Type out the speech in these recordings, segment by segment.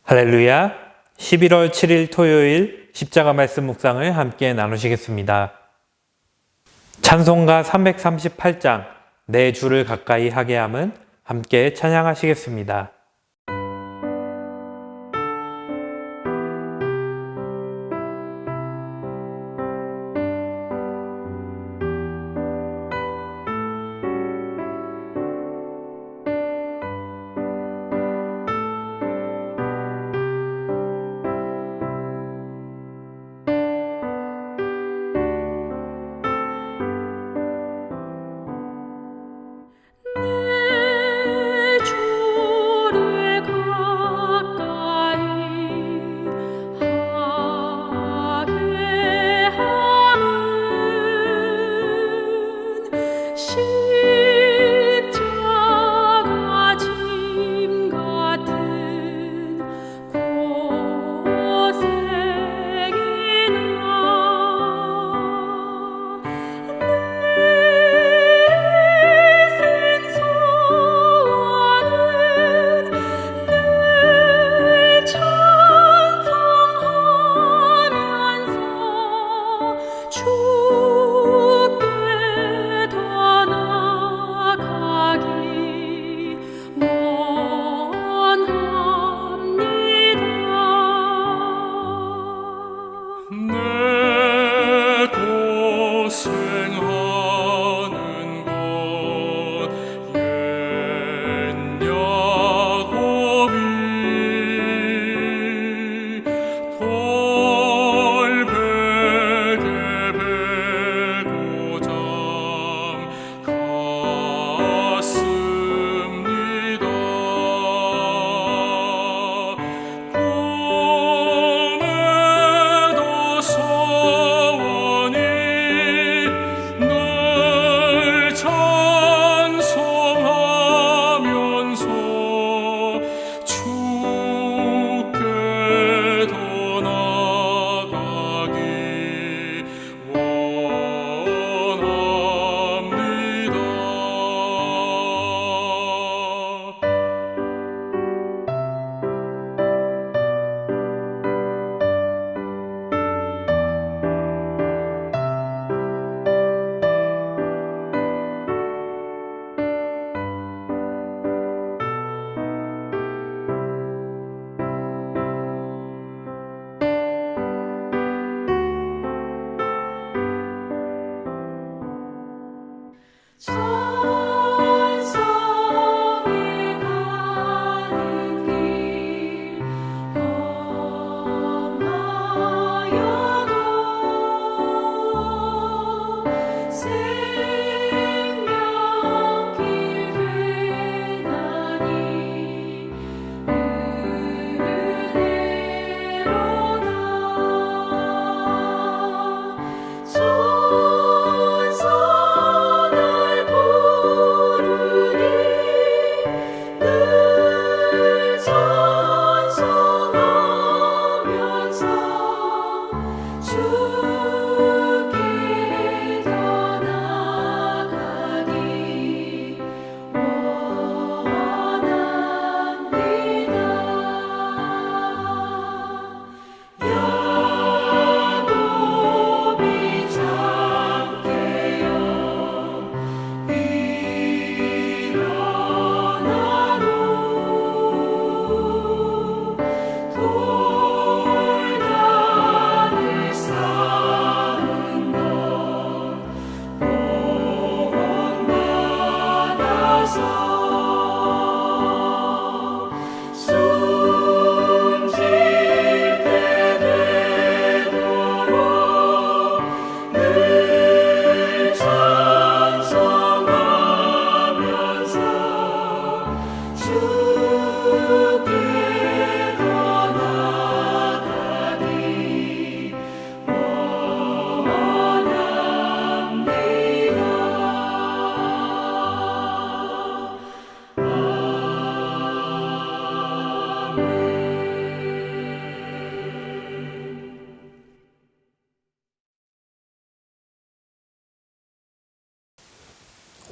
할렐루야. 11월 7일 토요일 십자가 말씀 묵상을 함께 나누시겠습니다. 찬송가 338장 내 주를 가까이 하게 함은 함께 찬양하시겠습니다.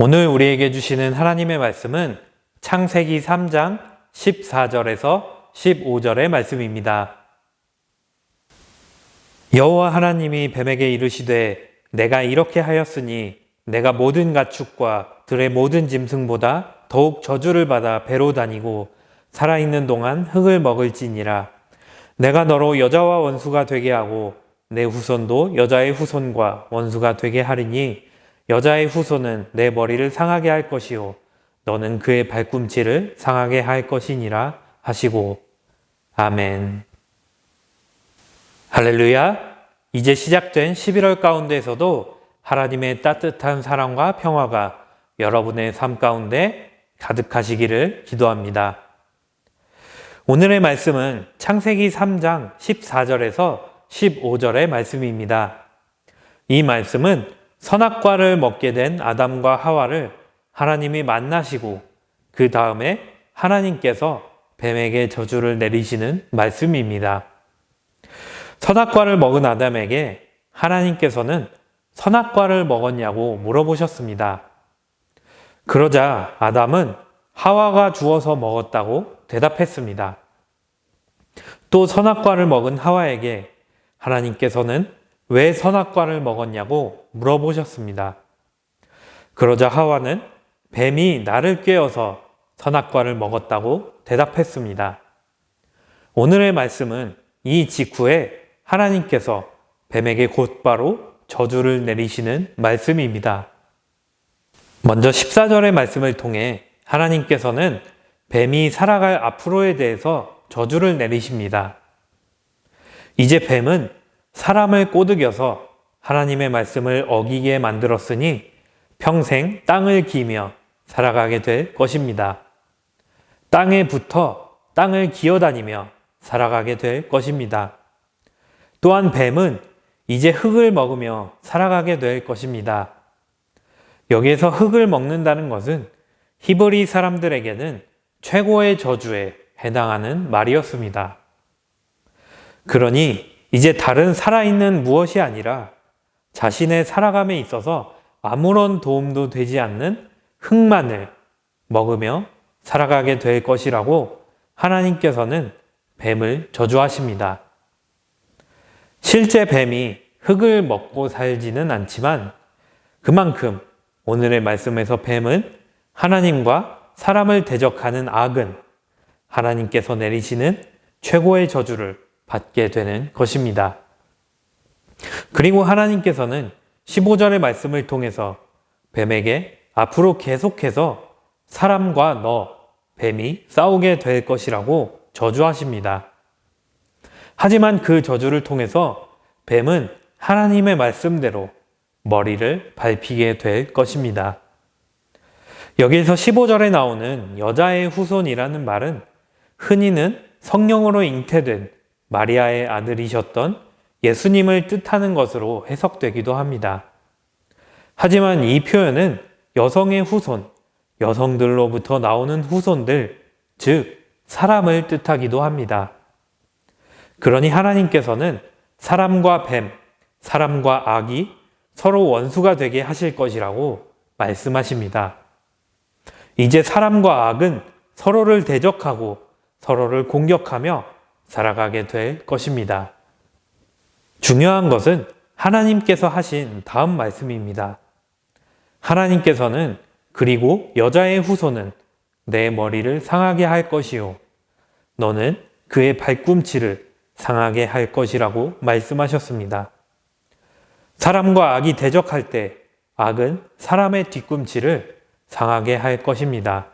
오늘 우리에게 주시는 하나님의 말씀은 창세기 3장 14절에서 15절의 말씀입니다. 여호와 하나님이 뱀에게 이르시되 내가 이렇게 하였으니 내가 모든 가축과 들의 모든 짐승보다 더욱 저주를 받아 배로 다니고 살아있는 동안 흙을 먹을지니라. 내가 너로 여자와 원수가 되게 하고 내 후손도 여자의 후손과 원수가 되게 하리니 여자의 후손은 내 머리를 상하게 할 것이요 너는 그의 발꿈치를 상하게 할 것이니라 하시고. 아멘. 할렐루야. 이제 시작된 11월 가운데에서도 하나님의 따뜻한 사랑과 평화가 여러분의 삶 가운데 가득하시기를 기도합니다. 오늘의 말씀은 창세기 3장 14절에서 15절의 말씀입니다. 이 말씀은 선악과를 먹게 된 아담과 하와를 하나님이 만나시고 그 다음에 하나님께서 뱀에게 저주를 내리시는 말씀입니다. 선악과를 먹은 아담에게 하나님께서는 선악과를 먹었냐고 물어보셨습니다. 그러자 아담은 하와가 주어서 먹었다고 대답했습니다. 또 선악과를 먹은 하와에게 하나님께서는 왜 선악과를 먹었냐고 물어보셨습니다. 그러자 하와는 뱀이 나를 꿰어서 선악과를 먹었다고 대답했습니다. 오늘의 말씀은 이 직후에 하나님께서 뱀에게 곧바로 저주를 내리시는 말씀입니다. 먼저 14절의 말씀을 통해 하나님께서는 뱀이 살아갈 앞으로에 대해서 저주를 내리십니다. 이제 뱀은 사람을 꼬드겨서 하나님의 말씀을 어기게 만들었으니 평생 땅을 기며 살아가게 될 것입니다. 땅에 붙어 땅을 기어다니며 살아가게 될 것입니다. 또한 뱀은 이제 흙을 먹으며 살아가게 될 것입니다. 여기에서 흙을 먹는다는 것은 히브리 사람들에게는 최고의 저주에 해당하는 말이었습니다. 그러니 이제 다른 살아있는 무엇이 아니라 자신의 살아감에 있어서 아무런 도움도 되지 않는 흙만을 먹으며 살아가게 될 것이라고 하나님께서는 뱀을 저주하십니다. 실제 뱀이 흙을 먹고 살지는 않지만 그만큼 오늘의 말씀에서 뱀은 하나님과 사람을 대적하는 악은 하나님께서 내리시는 최고의 저주를 받게 되는 것입니다. 그리고 하나님께서는 15절의 말씀을 통해서 뱀에게 앞으로 계속해서 사람과 너, 뱀이 싸우게 될 것이라고 저주하십니다. 하지만 그 저주를 통해서 뱀은 하나님의 말씀대로 머리를 밟히게 될 것입니다. 여기에서 15절에 나오는 여자의 후손이라는 말은 흔히는 성령으로 잉태된 마리아의 아들이셨던 예수님을 뜻하는 것으로 해석되기도 합니다. 하지만 이 표현은 여성의 후손, 여성들로부터 나오는 후손들, 즉 사람을 뜻하기도 합니다. 그러니 하나님께서는 사람과 뱀, 사람과 악이 서로 원수가 되게 하실 것이라고 말씀하십니다. 이제 사람과 악은 서로를 대적하고 서로를 공격하며 살아가게 될 것입니다. 중요한 것은 하나님께서 하신 다음 말씀입니다. 하나님께서는 그리고 여자의 후손은 내 머리를 상하게 할 것이요 너는 그의 발꿈치를 상하게 할 것이라고 말씀하셨습니다. 사람과 악이 대적할 때 악은 사람의 뒤꿈치를 상하게 할 것입니다.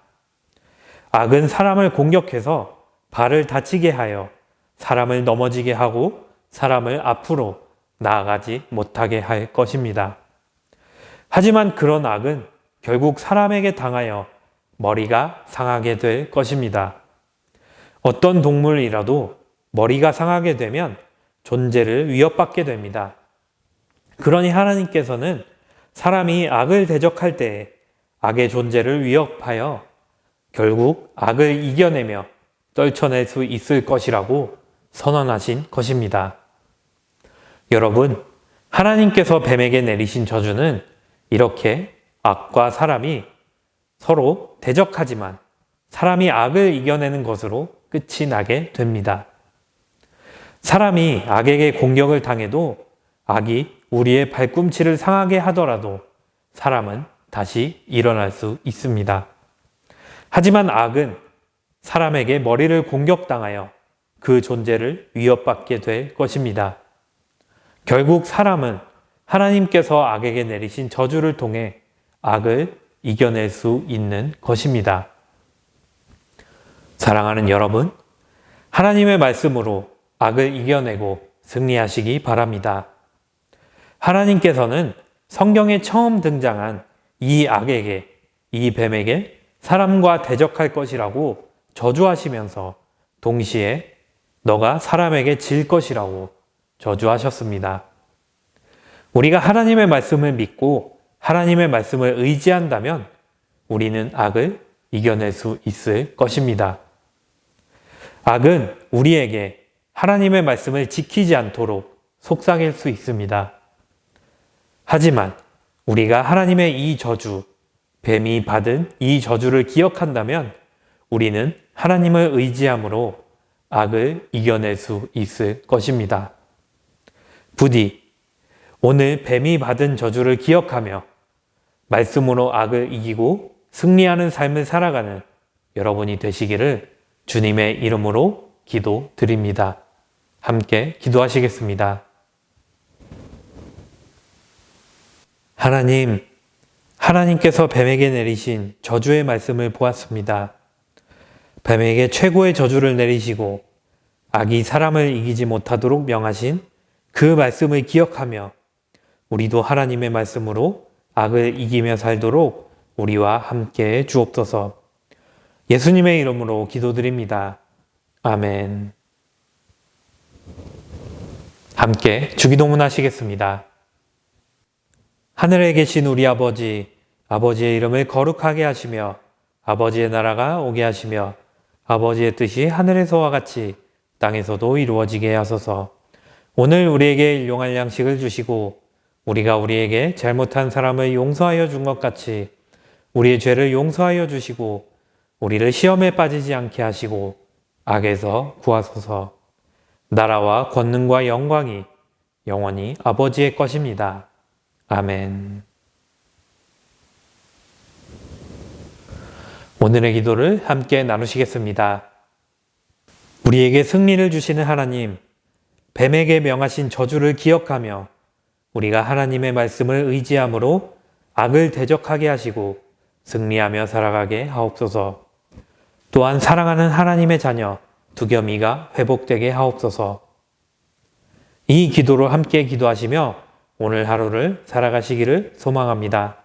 악은 사람을 공격해서 발을 다치게 하여 사람을 넘어지게 하고 사람을 앞으로 나아가지 못하게 할 것입니다. 하지만 그런 악은 결국 사람에게 당하여 머리가 상하게 될 것입니다. 어떤 동물이라도 머리가 상하게 되면 존재를 위협받게 됩니다. 그러니 하나님께서는 사람이 악을 대적할 때 악의 존재를 위협하여 결국 악을 이겨내며 떨쳐낼 수 있을 것이라고 선언하신 것입니다. 여러분, 하나님께서 뱀에게 내리신 저주는 이렇게 악과 사람이 서로 대적하지만 사람이 악을 이겨내는 것으로 끝이 나게 됩니다. 사람이 악에게 공격을 당해도 악이 우리의 발꿈치를 상하게 하더라도 사람은 다시 일어날 수 있습니다. 하지만 악은 사람에게 머리를 공격당하여 그 존재를 위협받게 될 것입니다. 결국 사람은 하나님께서 악에게 내리신 저주를 통해 악을 이겨낼 수 있는 것입니다. 사랑하는 여러분, 하나님의 말씀으로 악을 이겨내고 승리하시기 바랍니다. 하나님께서는 성경에 처음 등장한 이 악에게, 이 뱀에게 사람과 대적할 것이라고 저주하시면서 동시에 너가 사람에게 질 것이라고 저주하셨습니다. 우리가 하나님의 말씀을 믿고 하나님의 말씀을 의지한다면 우리는 악을 이겨낼 수 있을 것입니다. 악은 우리에게 하나님의 말씀을 지키지 않도록 속삭일 수 있습니다. 하지만 우리가 하나님의 이 저주, 뱀이 받은 이 저주를 기억한다면 우리는 하나님을 의지함으로 악을 이겨낼 수 있을 것입니다. 부디 오늘 뱀이 받은 저주를 기억하며 말씀으로 악을 이기고 승리하는 삶을 살아가는 여러분이 되시기를 주님의 이름으로 기도드립니다. 함께 기도하시겠습니다. 하나님, 하나님께서 뱀에게 내리신 저주의 말씀을 보았습니다. 뱀에게 최고의 저주를 내리시고 악이 사람을 이기지 못하도록 명하신 그 말씀을 기억하며 우리도 하나님의 말씀으로 악을 이기며 살도록 우리와 함께 주옵소서. 예수님의 이름으로 기도드립니다. 아멘. 함께 주기도문 하시겠습니다. 하늘에 계신 우리 아버지, 아버지의 이름을 거룩하게 하시며 아버지의 나라가 오게 하시며 아버지의 뜻이 하늘에서와 같이 땅에서도 이루어지게 하소서. 오늘 우리에게 일용할 양식을 주시고 우리가 우리에게 잘못한 사람을 용서하여 준 것 같이 우리의 죄를 용서하여 주시고 우리를 시험에 빠지지 않게 하시고 악에서 구하소서. 나라와 권능과 영광이 영원히 아버지의 것입니다. 아멘. 오늘의 기도를 함께 나누시겠습니다. 우리에게 승리를 주시는 하나님, 뱀에게 명하신 저주를 기억하며 우리가 하나님의 말씀을 의지함으로 악을 대적하게 하시고 승리하며 살아가게 하옵소서. 또한 사랑하는 하나님의 자녀 두겸이가 회복되게 하옵소서. 이 기도로 함께 기도하시며 오늘 하루를 살아가시기를 소망합니다.